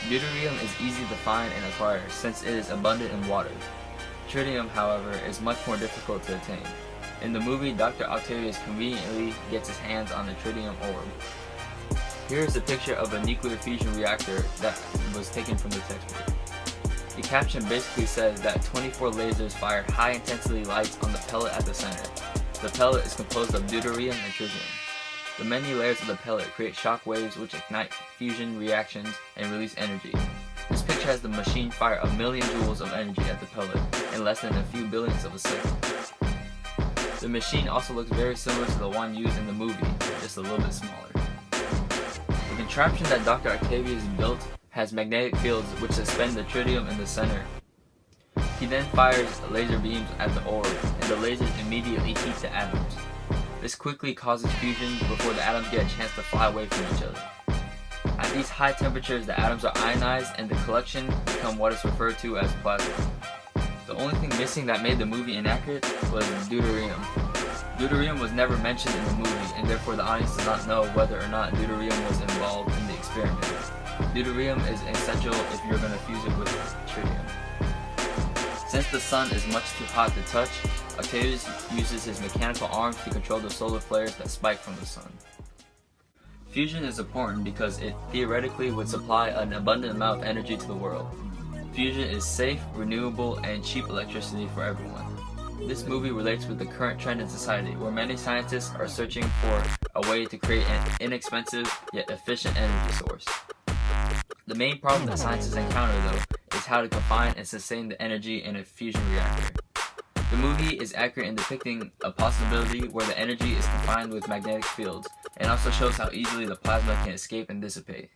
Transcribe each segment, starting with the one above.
Deuterium is easy to find and acquire since it is abundant in water. Tritium, however, is much more difficult to attain. In the movie, Dr. Octavius conveniently gets his hands on a tritium orb. Here is a picture of a nuclear fusion reactor that was taken from the textbook. The caption basically says that 24 lasers fire high-intensity lights on the pellet at the center. The pellet is composed of deuterium and tritium. The many layers of the pellet create shock waves which ignite fusion reactions and release energy. This picture has the machine fire a million joules of energy at the pellet in less than a few billionths of a second. The machine also looks very similar to the one used in the movie, just a little bit smaller. The contraption that Dr. Octavius built has magnetic fields which suspend the tritium in the center. He then fires laser beams at the orb, and the lasers immediately heat the atoms. This quickly causes fusion before the atoms get a chance to fly away from each other. At these high temperatures, the atoms are ionized and the collection become what is referred to as plasma. The only thing missing that made the movie inaccurate was deuterium. Deuterium was never mentioned in the movie, and therefore the audience does not know whether or not deuterium was involved in the experiment. Deuterium is essential if you're going to fuse it with tritium. Since the sun is much too hot to touch, Octavius uses his mechanical arms to control the solar flares that spike from the sun. Fusion is important because it theoretically would supply an abundant amount of energy to the world. Fusion is safe, renewable, and cheap electricity for everyone. This movie relates with the current trend in society where many scientists are searching for a way to create an inexpensive yet efficient energy source. The main problem that scientists encounter, though, is how to confine and sustain the energy in a fusion reactor. The movie is accurate in depicting a possibility where the energy is confined with magnetic fields, and also shows how easily the plasma can escape and dissipate.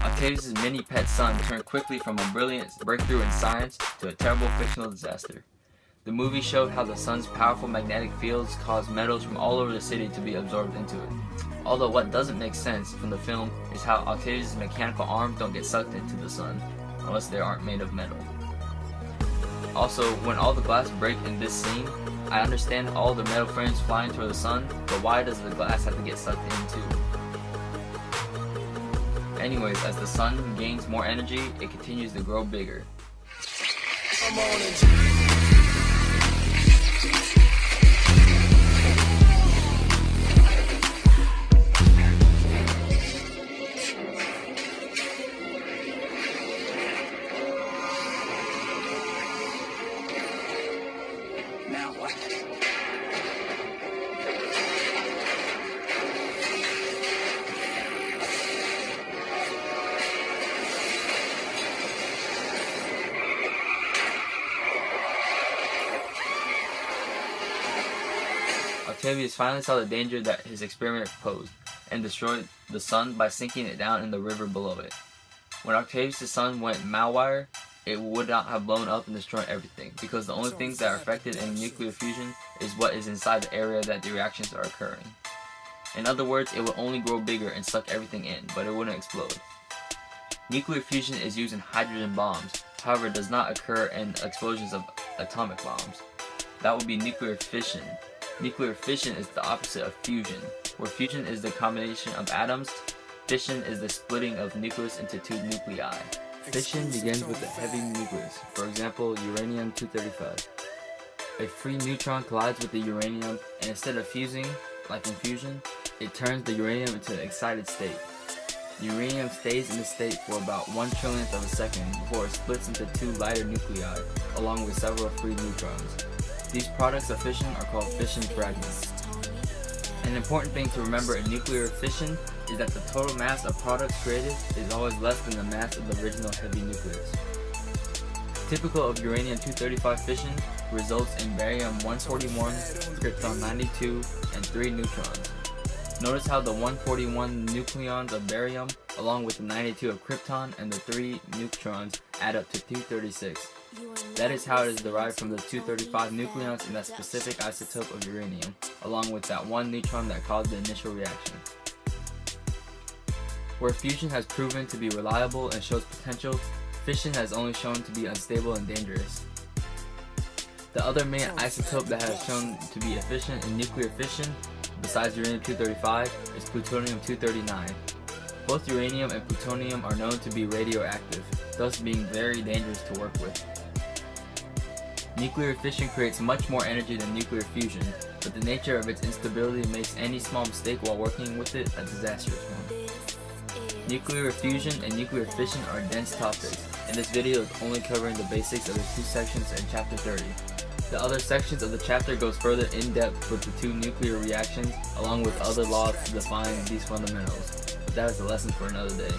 Octavius' mini-pet son turned quickly from a brilliant breakthrough in science to a terrible fictional disaster. The movie showed how the sun's powerful magnetic fields caused metals from all over the city to be absorbed into it. Although what doesn't make sense from the film is how Octavius' mechanical arms don't get sucked into the sun, unless they aren't made of metal. Also, when all the glass break in this scene, I understand all the metal frames flying toward the sun, but why does the glass have to get sucked in too? Anyways, as the sun gains more energy, it continues to grow bigger. Now what? Octavius finally saw the danger that his experiment posed, and destroyed the sun by sinking it down in the river below it. When Octavius' sun went malwire, it would not have blown up and destroyed everything, because the only things that are affected in nuclear fusion is what is inside the area that the reactions are occurring. In other words, it will only grow bigger and suck everything in, but it wouldn't explode. Nuclear fusion is used in hydrogen bombs, however it does not occur in explosions of atomic bombs. That would be nuclear fission. Nuclear fission is the opposite of fusion, where fusion is the combination of atoms, fission is the splitting of nucleus into two nuclei. Fission begins with a heavy nucleus, for example uranium-235. A free neutron collides with the uranium, and instead of fusing, like in fusion, it turns the uranium into an excited state. The uranium stays in this state for about 1/1,000,000th of a second before it splits into two lighter nuclei, along with several free neutrons. These products of fission are called fission fragments. An important thing to remember in nuclear fission is that the total mass of products created is always less than the mass of the original heavy nucleus. Typical of uranium-235 fission results in barium-141, krypton-92, and 3 neutrons. Notice how the 141 nucleons of barium, along with the 92 of krypton and the 3 neutrons, add up to 236. That is how it is derived from the 235 nucleons in that specific isotope of uranium, along with that 1 neutron that caused the initial reaction. Where fusion has proven to be reliable and shows potential, fission has only shown to be unstable and dangerous. The other main isotope that has shown to be efficient in nuclear fission, besides uranium-235, is plutonium-239. Both uranium and plutonium are known to be radioactive, thus being very dangerous to work with. Nuclear fission creates much more energy than nuclear fusion, but the nature of its instability makes any small mistake while working with it a disastrous one. Nuclear fusion and nuclear fission are dense topics, and this video is only covering the basics of the two sections in chapter 30. The other sections of the chapter goes further in depth with the two nuclear reactions, along with other laws to define these fundamentals. But that is a lesson for another day.